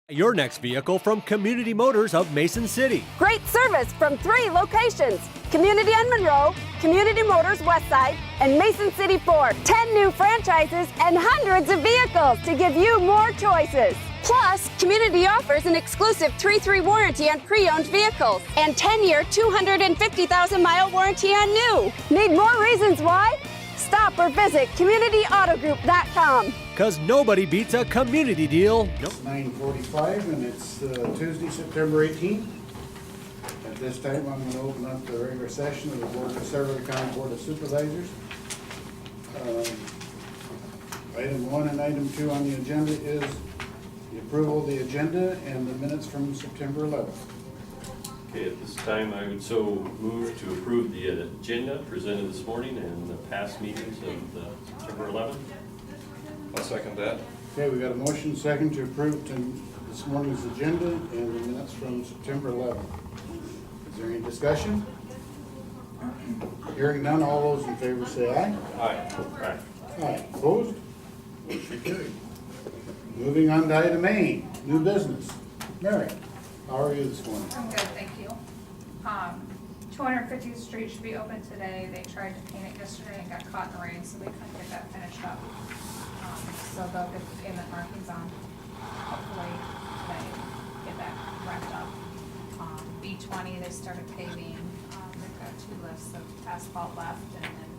Your next vehicle from Community Motors of Mason City. Great service from 3 locations: Community on Monroe, Community Motors Westside, and Mason City Ford. 10 new franchises and hundreds of vehicles to give you more choices. Plus, Community offers an exclusive 3-3 warranty on pre-owned vehicles and 10-year, 250,000-mile warranty on new. Need more reasons why? Stop or visit CommunityAutoGroup.com. Because nobody beats a community deal. Nope. 9:45, and it's Tuesday, September 18th. At this time, I'm going to open up the regular session of the Cerro Gordo County Board of Supervisors. Item 1 and item 2 on the agenda is the approval of the agenda and the minutes from September 11th. Okay, at this time, I would so move to approve the agenda presented this morning and the past meetings of September 11th. I'll second that. Okay, we got a motion second to approve this morning's agenda and the minutes from September 11th. Is there any discussion? Hearing none, all those in favor say aye. Aye. Aye. Aye. Opposed? Motion carried. Moving on to item A, new business. Mary, how are you this morning? I'm good, thank you. 250th Street should be open today. They tried to paint it yesterday and got caught in the rain, so they couldn't get that finished up. So they'll get the pavement markings on hopefully today, get that wrapped up. B20, they started paving. They've got 2 lifts of asphalt left and then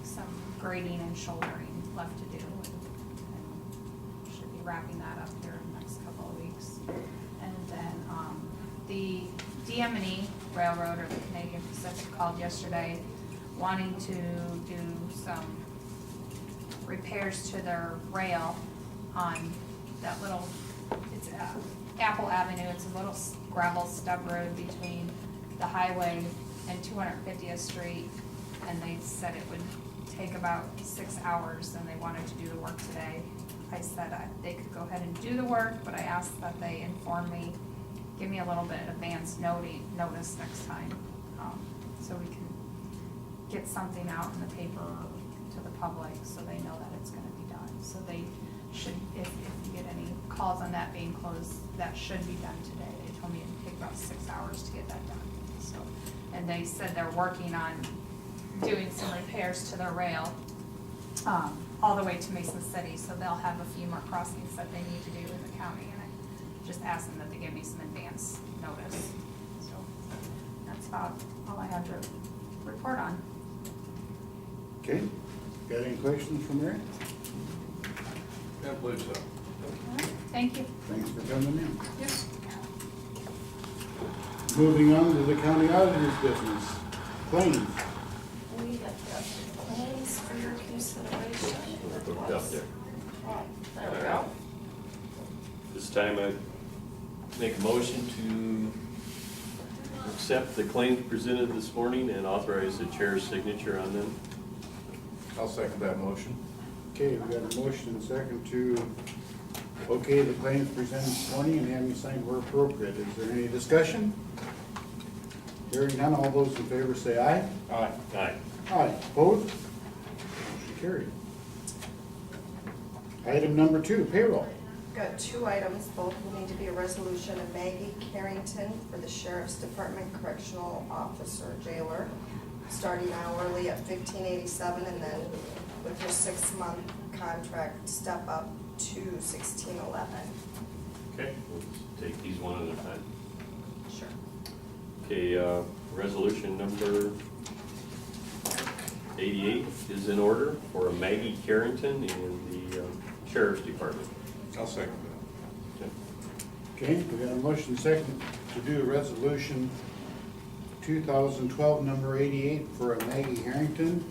some grading and shouldering left to do. And should be wrapping that up here in the next couple of weeks. And then the DM&E Railroad, or the Canadian Pacific, called yesterday wanting to do some repairs to their rail on that little, it's Apple Avenue. It's a little gravel stub road between the highway and 250th Street. And they said it would take about 6 hours, and they wanted to do the work today. I said they could go ahead and do the work, but I asked that they inform me, give me a little bit advance notice next time, so we can get something out in the paper to the public so they know that it's gonna be done. So they should, if you get any calls on that being closed, that should be done today. They told me it'd take about 6 hours to get that done. So, and they said they're working on doing some repairs to their rail, all the way to Mason City, so they'll have a few more crossings that they need to do in the county, and I just asked them that they give me some advance notice. So that's about all I have to report on. Okay, got any questions for Mary? Yeah, please, so. All right, thank you. Thanks for coming in. Yep. Moving on to the county auditor's business. Claims. We have got the claims for your consideration. Hooked up there. There we go. This time, I make a motion to accept the claims presented this morning and authorize the chair's signature on them. I'll second that motion. Okay, we got a motion and second to okay the claims presented this morning and have you signed where appropriate. Is there any discussion? Hearing none, all those in favor say aye. Aye. Aye. Aye. Opposed? Motion carried. Item number 2, payroll. Got 2 items, both will need to be a resolution of Maggie Carrington for the Sheriff's Department Correctional Officer Jailer, starting hourly at $15.87, and then with her 6-month contract step up to $16.11. Okay, we'll just take these one at a time. Sure. Okay, resolution number 88 is in order for Maggie Carrington in the Sheriff's Department. I'll second Okay. Okay, we got a motion second to do a resolution 2012 number 88 for a Maggie Harrington.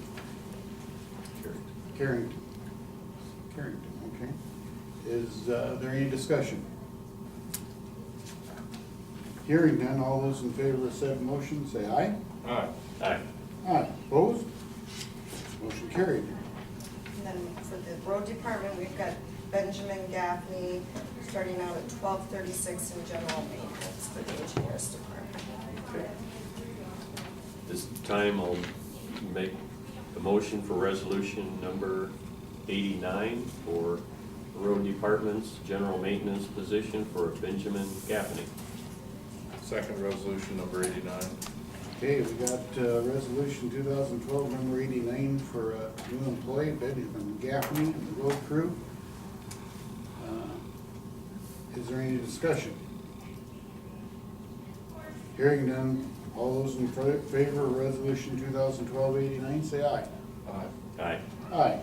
Carrington, okay. Is there any discussion? Hearing none, all those in favor of said motion say aye. that. Aye. Aye. Aye. Opposed? Motion carried. And then for the road department, we've got Benjamin Gaffney, starting out at $12.36 in general maintenance for the engineers department. Okay. This time I'll make the motion for resolution number 89 for road department's general maintenance position for Benjamin Gaffney. Second resolution number 89. Okay, we got resolution 2012 number 89 for a new employee, Benjamin Gaffney, and the road crew. Is there any discussion? Hearing none, all those in favor of resolution 2012-89, say aye. Aye. Aye. Aye.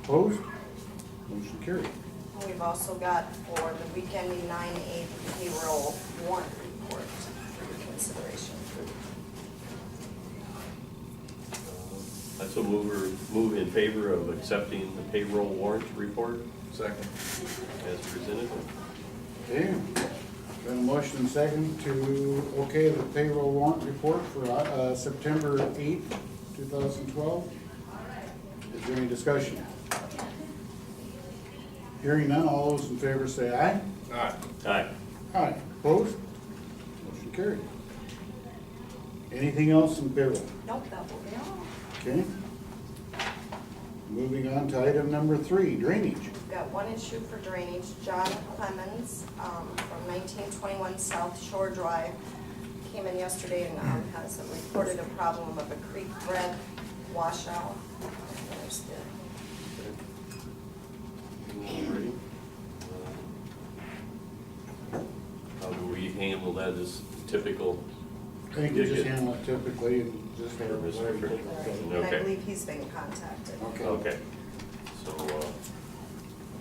Opposed? Motion carried. And we've also got for the week ending 9/8 payroll warrant report for your consideration. I so move in favor of accepting the payroll warrant report Second. as presented. Okay, got a motion and second to okay the payroll warrant report for September 8th, 2012. Is there any discussion? Hearing none, all those in favor say aye. Aye. Aye. Aye. Opposed? Motion carried. Anything else in payroll? Nope, that will be all. Okay. Moving on to item number 3, drainage. We've got one issue for drainage. John Clemens from 1921 South Shore Drive came in yesterday and has reported a problem of a creek bed washout. There's the Ready? How do we handle that as typical? I think you just handle it typically and just have it. And I Okay. believe he's been contacted. Okay. Okay. So,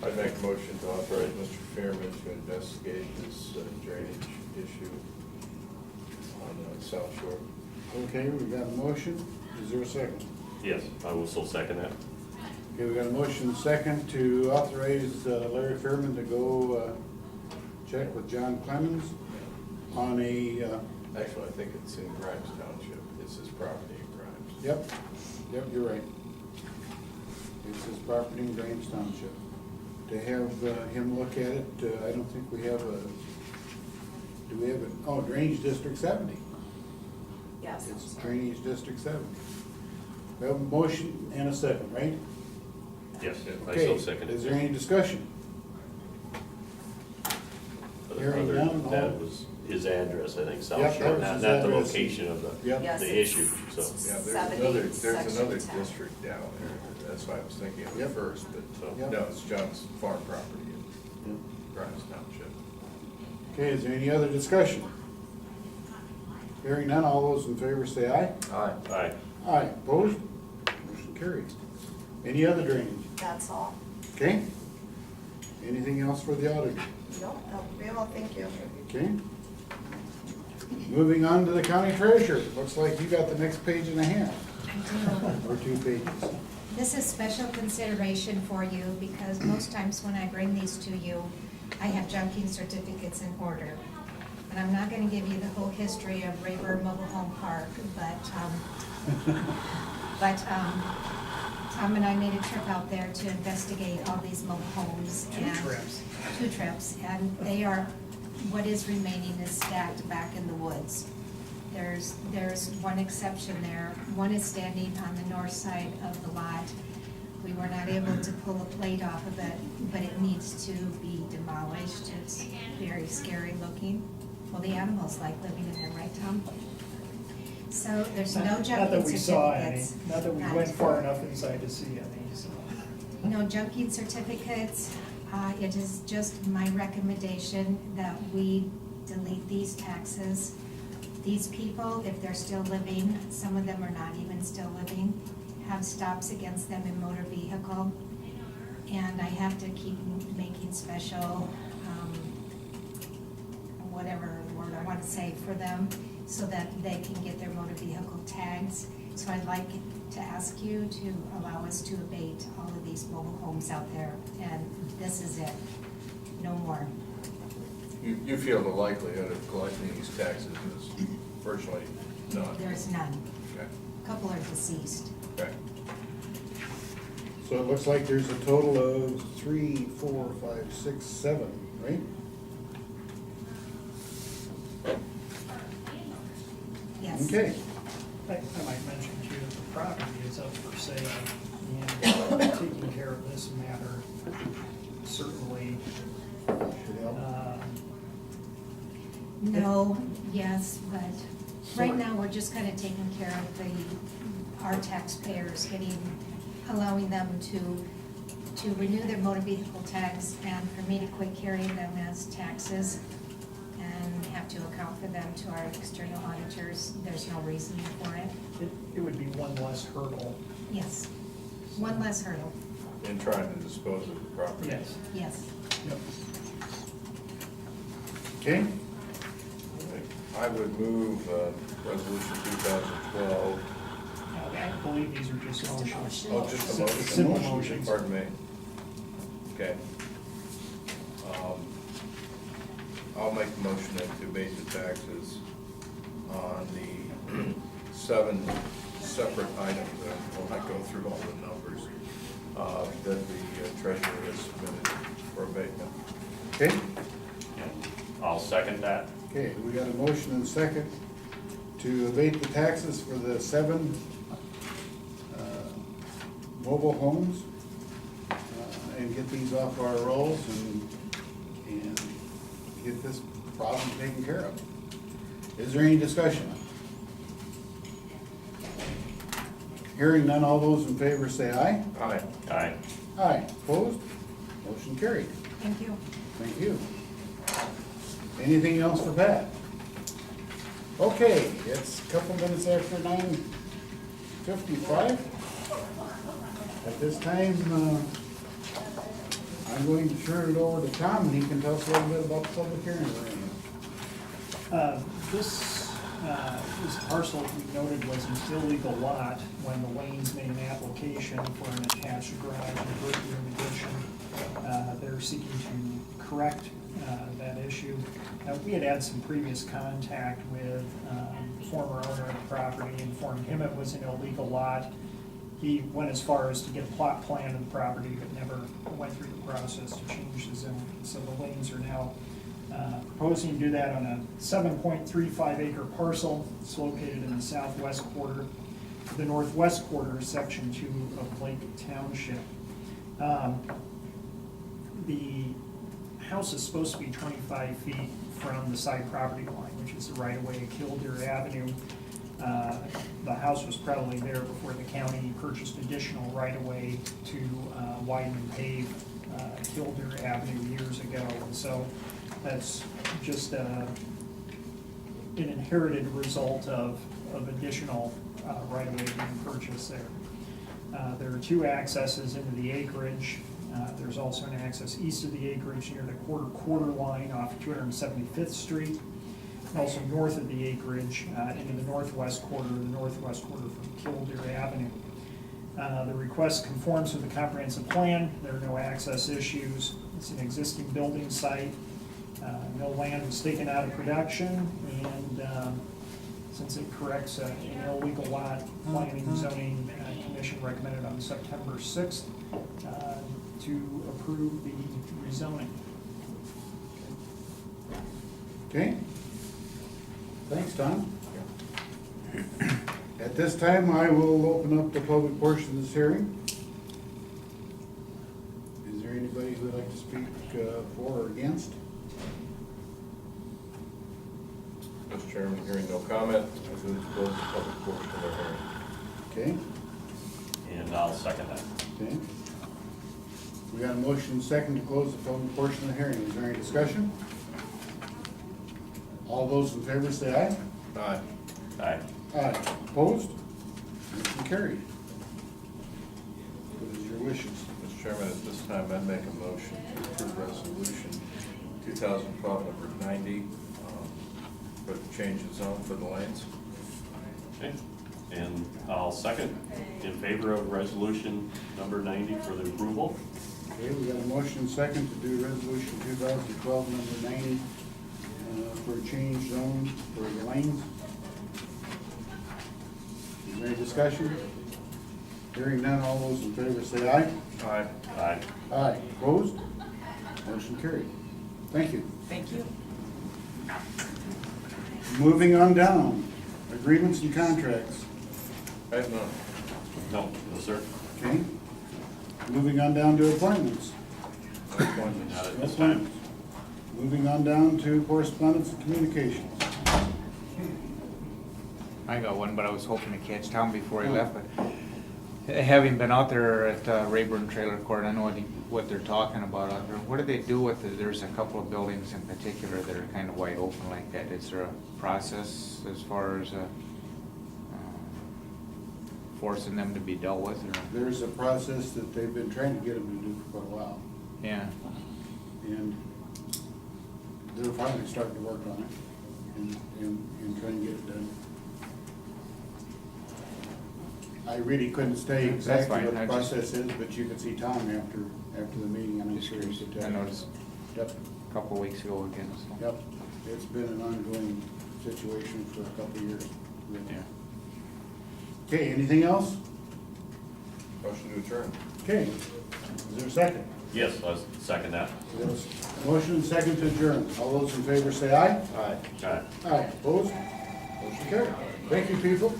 I'd make a motion to authorize Mr. Fairman to investigate this drainage issue on the South Shore. Okay, we got a motion. Is there a second? yes, I will still second that. Okay, we got a motion and second to authorize Larry Fairman to go check with John Clemens on a, Actually, I think it's in Grimes Township. It's his property in Grimes. yep, you're right. It's his property in Grange Township. To have him look at it, I don't think we have do we have Drainage District 70. Yes. I'm It's sorry. Drainage District 70. We have a motion and a second, right? Yes, I Okay, still second it. is there any discussion? Hearing Other none, than that all- was his address, I think, South Yep, Shore, that was not his the address. location of the, Yep. Yes, the it's issue, so. Yeah, 70, there's section another 10. district down there. That's why I was thinking of Yep. it first, but Yep. no, it's John's farm property in Grimes Township. Okay, is there any other discussion? Hearing none, all those in favor say aye. Aye. Aye. Aye, opposed? Motion carried. Any other drainage? That's all. Okay? Anything else for the auditor? Nope, that will be all. Thank you. Okay? Moving on to the county treasurer. Looks like you got the next page and a half, I do. or 2 pages. This is special consideration for you because most times when I bring these to you, I have junking certificates in order. And I'm not gonna give you the whole history of Rayburn Mobile Home Park, but Tom and I made a trip out there to investigate all these mobile homes. Two trips, and they are, what is remaining is stacked back in the woods. There's one exception there. One is standing on the north side of the lot. We were not able to pull a plate off of it, but it needs to be demolished. It's very scary looking. Well, the animals like living in there, right, Tom? So there's no Not junking that we saw any, certificates. not that we went far enough inside to see any, so. No junking certificates. It is just my recommendation that we delete these taxes. These people, if they're still living, some of them are not even still living, have stops against them in motor vehicle. And I have to keep making special, whatever word I want to say for them, so that they can get their motor vehicle tags. So I'd like to ask you to allow us to abate all of these mobile homes out there, and this is it, no more. You feel the likelihood of collecting these taxes is virtually none? There's none. Okay. A couple are deceased. Okay. So it looks like there's a total of 3, 4, 5, 6, 7, right? Yes. Okay. I might mention too, the property is up for sale and taking care care of this matter certainly, Should help. No, yes, but right now, we're just kind of taking care of our taxpayers, allowing them to renew their motor vehicle tags and for me to quit carrying them as taxes and have to account for them to our external auditors. There's no reason for it. it would be one less hurdle. Yes, one less hurdle, In trying to dispose of the property. Yes. yes. Yep. Okay, I would move resolution 2012. I believe these are just motions. Oh, just a motion? Simple motions. Pardon me. Okay. I'll make the motion then to abate the taxes on the 7 separate items, I will not go through all the numbers, that the treasurer has submitted for abatement. okay, I'll second that. okay, we got a motion and second to abate the taxes for the 7 mobile homes and get these off our rolls and get this problem taken care of. Is there any discussion? Hearing none, all those in favor say aye. Aye. Aye. Aye, opposed? Motion carried. Thank you. Thank you. Anything else for Pat? Okay, it's a couple minutes after 9:55. At this time, I'm going to turn it over to Tom, and he can tell us a little bit about the public hearing we're in. This parcel, we noted, was an illegal lot when the Lanes made an application for an attached garage and brick room addition. They're seeking to correct that issue. We had had some previous contact with the former owner of the property, informed him it was an illegal lot. He went as far as to get a plot plan of the property, but never went through the process to change the zone. So the Lanes are now proposing to do that on a 7.35 acre parcel. It's located in the southwest quarter. The northwest quarter is section 2 of Lake Township. The house is supposed to be 25 feet from the side property line, which is the right of way of Killdeer Avenue. The house was probably there before the county purchased additional right of way to widen and pave Killdeer Avenue years ago. And so that's just an inherited result of additional right of way being purchased there. There are 2 accesses into the acreage. There's also an access east of the acreage near the quarter line off 275th Street. Also north of the acreage into the northwest quarter from Killdeer Avenue. The request conforms with the comprehensive plan. There are no access issues. It's an existing building site. No land was taken out of production, and since it corrects an illegal lot, Planning and Zoning Commission recommended on September 6th to approve the rezoning. Okay? Thanks, Tom. At this time, I will open up the public portion of this hearing. Is there anybody who would like to speak for or against? Mr. Chairman, hearing no comment, I move to close the public portion of our hearing. Okay, And I'll second that. okay. We got a motion and second to close the public portion of the hearing. Is there any discussion? All those in favor say aye. Aye. Aye. Aye. Opposed? Motion carried. What is your wishes? Mr. Chairman, at this time, I'd make a motion to approve resolution 2012 number 90 for the change of zone for the Lanes. Okay. And I'll second in favor of resolution number 90 for the approval. Okay, we got a motion and second to do resolution 2012 number 90 for a change zone for the lanes. Is there any discussion? Hearing none, all those in favor say aye. Aye. Aye. Aye. Opposed? Motion carried. Thank you. Thank you. Moving on down, agreements and contracts. I have none. No, no, sir. Okay? Moving on down to appointments. Appointments. Not at this time. Moving on down to correspondence and communications. I got one, but I was hoping to catch Tom before he left, but having been out there at Rayburn Trailer Court, I know what they're talking about out there. What do they do with it? There's a couple of buildings in particular that are kind of wide open like that. Is there a process as far as forcing them to be dealt with, or? There's a process that they've been trying to get them to do for quite a while, Yeah, and they're finally starting to work on it and trying to get it done. I really couldn't say That's exactly fine. what the I just- process is, but you could see Tom after the meeting, and I'm just sure he curious. could tell I you. noticed Yep, a couple of weeks ago again, so. yep, it's been an ongoing situation for a couple of years. Yeah. Okay, anything else? Motion to adjourn. Okay, is there a second? Yes, I'll second that. There's a motion and second to adjourn. All those in favor say aye. Aye. Aye. Aye, opposed? Motion carried. Thank you, people.